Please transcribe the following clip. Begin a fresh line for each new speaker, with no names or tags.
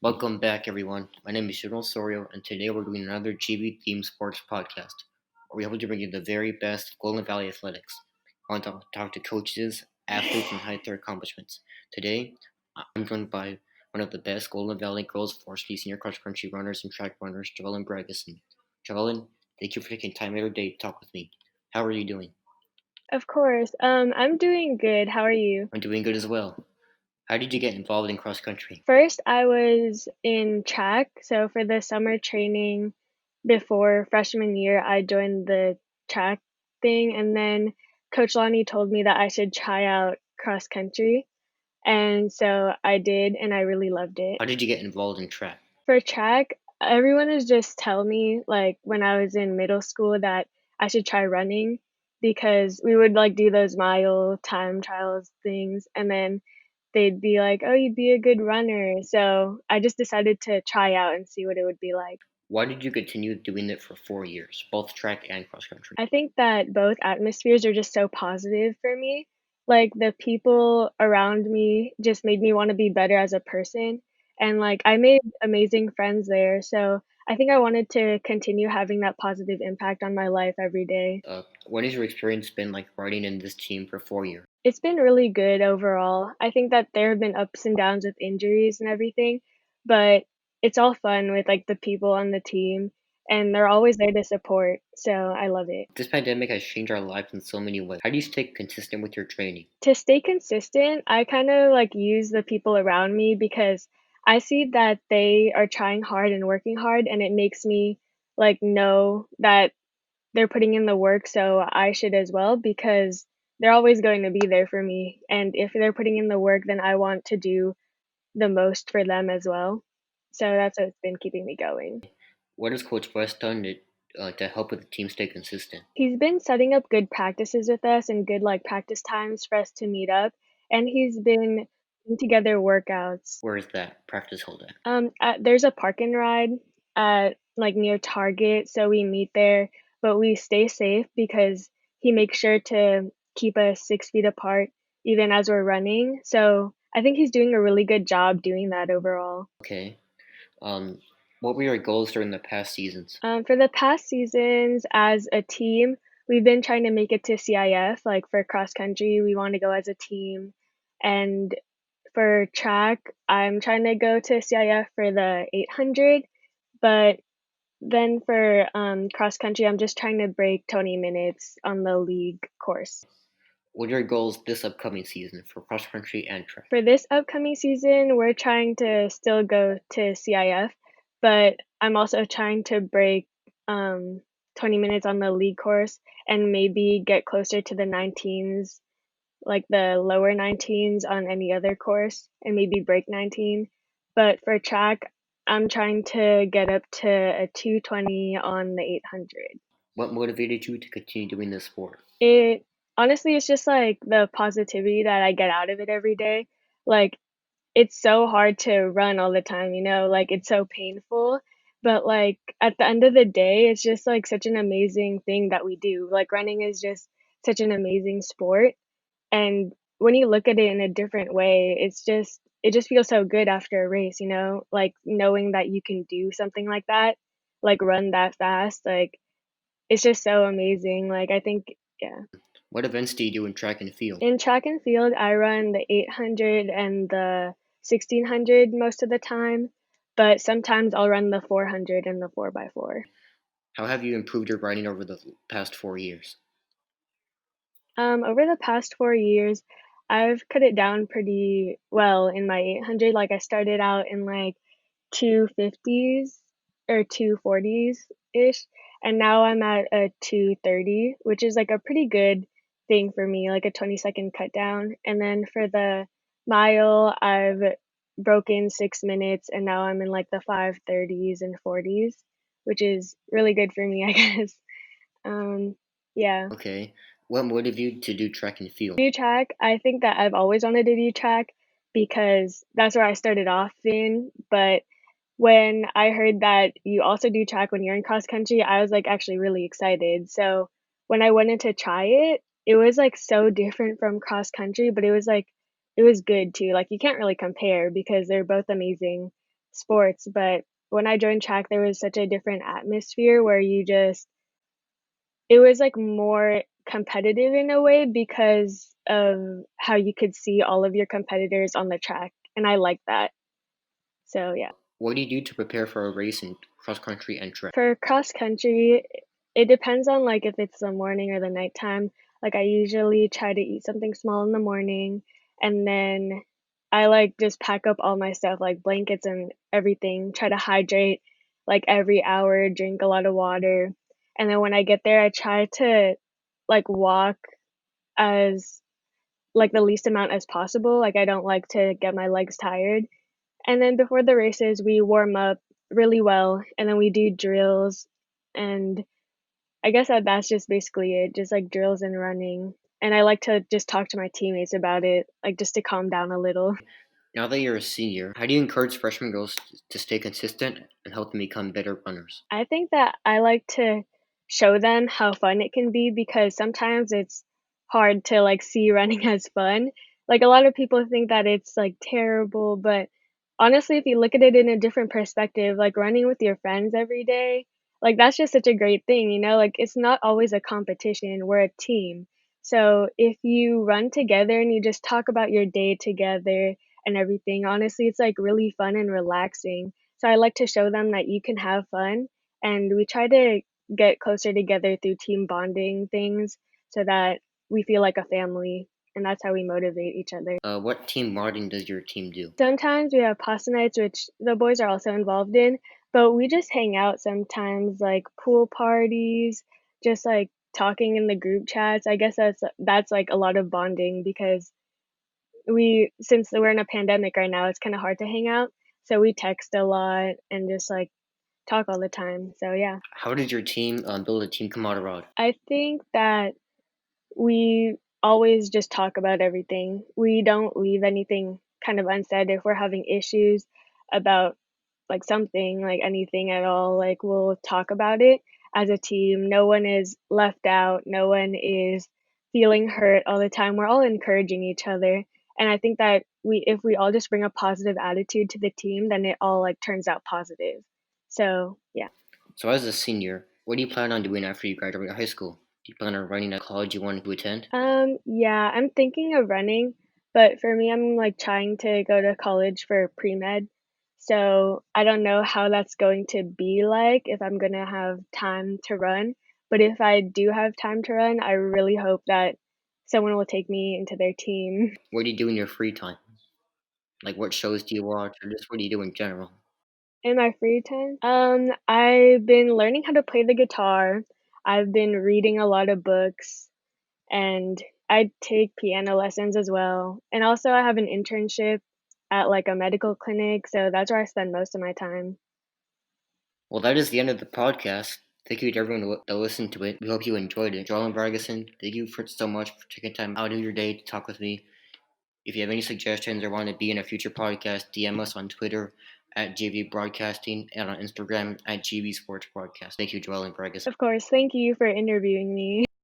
Welcome back, everyone. My name is Julian Osorio, and today we're doing another GB themed sports podcast, where we hope to bring you the very best of Golden Valley athletics. I want to talk to coaches, athletes, and highlight their accomplishments. Today, I'm joined by one of the best Golden Valley girls varsity senior cross country runners and track runners, Joellen Bragasin. Joellen, thank you for taking time out of your day to talk with me. How are you doing?
Of course. I'm doing good. How are you?
I'm doing good as well. How did you get involved in cross country?
First, I was in track. So for the summer training before freshman year, I joined the track thing, and then Coach Lonnie told me that I should try out cross country. And so I did, and I really loved it.
How did you get involved in track?
For track, everyone was just telling me, like, when I was in middle school that I should try running because we would, like, do those mile time trials things, and then they'd be like, "Oh, you'd be a good runner." So I just decided to try out and see what it would be like.
Why did you continue doing it for 4 years, both track and cross country?
I think that both atmospheres are just so positive for me. Like, the people around me just made me wanna be better as a person, and, like, I made amazing friends there, so I think I wanted to continue having that positive impact on my life every day.
What has your experience been like riding in this team for 4 years?
It's been really good overall. I think that there have been ups and downs with injuries and everything, but it's all fun with, like, the people on the team, and they're always there to support, so I love it.
This pandemic has changed our lives in so many ways. How do you stay consistent with your training?
To stay consistent, I kinda, like, use the people around me because I see that they are trying hard and working hard, and it makes me, like, know that they're putting in the work, so I should as well because they're always going to be there for me, and if they're putting in the work, then I want to do the most for them as well. So that's what's been keeping me going.
What has Coach West done to help with the team stay consistent?
He's been setting up good practices with us and good, like, practice times for us to meet up, and he's been putting together workouts.
Where is that practice held at?
There's a park and ride at, like, near Target, so we meet there, but we stay safe because he makes sure to keep us 6 feet apart even as we're running, so I think he's doing a really good job doing that overall.
Okay. Um, what were your goals during the past seasons?
For the past seasons as a team, we've been trying to make it to CIF, like, for cross country, we wanna go as a team, and for track, I'm trying to go to CIF for the 800, but then for, cross country, I'm just trying to break 20 minutes on the league course.
What are your goals this upcoming season for cross country and track?
For this upcoming season, we're trying to still go to CIF, but I'm also trying to break, 20 minutes on the league course and maybe get closer to the 19s, like the lower 19s on any other course and maybe break 19. But for track, I'm trying to get up to a 220 on the 800.
What motivated you to continue doing this sport?
It honestly, it's just like the positivity that I get out of it every day. Like, it's so hard to run all the time, like, it's so painful, but, like, at the end of the day, it's just, like, such an amazing thing that we do. Like, running is just such an amazing sport, and when you look at it in a different way, it just feels so good after a race, like, knowing that you can do something like that, like, run that fast, like, it's just so amazing, like, I think yeah.
What events do you do in track and field?
In track and field, I run the 800 and the 1600 most of the time, but sometimes I'll run the 400 and the 4x4.
How have you improved your riding over the past 4 years?
Over the past 4 years, I've cut it down pretty well in my 800. Like, I started out in like 250s or 240s ish, and now I'm at a 230, which is like a pretty good thing for me, like a 20-second cut down. And then for the mile, I've broken 6 minutes, and now I'm in like the 530s and 40s, which is really good for me, I guess. Um, yeah.
Okay. What motivated you to do track and field?
Do track, I think that I've always wanted to do track because that's where I started off in, but when I heard that you also do track when you're in cross country, I was, like, actually really excited. So, when I wanted to try it, it was, like, so different from cross country, but it was, like it was good too. Like, you can't really compare because they're both amazing, sports, but when I joined track, there was such a different atmosphere where it was like more competitive in a way because of how you could see all of your competitors on the track, and I like that. So yeah.
What do you do to prepare for a race in cross country and track?
For cross country, it depends on like if it's the morning or the nighttime. Like I usually try to eat something small in the morning and then I like just pack up all my stuff like blankets and everything, try to hydrate like every hour, drink a lot of water. And then when I get there, I try to like walk as like the least amount as possible. Like I don't like to get my legs tired. And then before the races, we warm up really well, and then we do drills. And I guess that's just basically it, just like drills and running. And I like to just talk to my teammates about it, like just to calm down a little.
Now that you're a senior, how do you encourage freshman girls to stay consistent and help them become better runners?
I think that I like to show them how fun it can be because sometimes it's hard to like see running as fun. Like a lot of people think that it's like terrible, but honestly, if you look at it in a different perspective, like running with your friends every day, like that's just such a great thing, you know? Like it's not always a competition, we're a team. So if you run together and you just talk about your day together and everything, honestly, it's like really fun and relaxing. So I like to show them that you can have fun, and we try to get closer together through team bonding things so that we feel like a family, and that's how we motivate each other.
What team bonding does your team do?
Sometimes we have pasta nights, which the boys are also involved in, but we just hang out sometimes, like pool parties, just like talking in the group chats. I guess that's like a lot of bonding because we since we're in a pandemic right now, it's kind of hard to hang out. So we text a lot and just like talk all the time. So yeah.
How did your team build a team camaraderie?
I think that we always just talk about everything. We don't leave anything kind of unsaid if we're having issues about like something, like anything at all, like we'll talk about it as a team. No one is left out, no one is feeling hurt all the time. We're all encouraging each other. And I think that we if we all just bring a positive attitude to the team, then it all like turns out positive. So, yeah.
So, as a senior, what do you plan on doing after you graduate high school? Do you plan on running at college you want to attend?
Yeah, I'm thinking of running, but for me, I'm like trying to go to college for pre-med. So I don't know how that's going to be like if I'm gonna have time to run. But if I do have time to run, I really hope that someone will take me into their team.
What do you do in your free time? Like, what shows do you watch, or just what do you do in general?
In my free time, I've been learning how to play the guitar. I've been reading a lot of books. And I take piano lessons as well. And also I have an internship at like a medical clinic, so that's where I spend most of my time.
Well, that is the end of the podcast. Thank you to everyone that listened to it. We hope you enjoyed it. Joellen Bragasin, thank you so much for taking time out of your day to talk with me. If you have any suggestions or want to be in a future podcast, DM us on Twitter at JV Broadcasting and on Instagram at JV Sports Broadcast. Thank you, Joellen Bragasin.
Of course, thank you for interviewing me.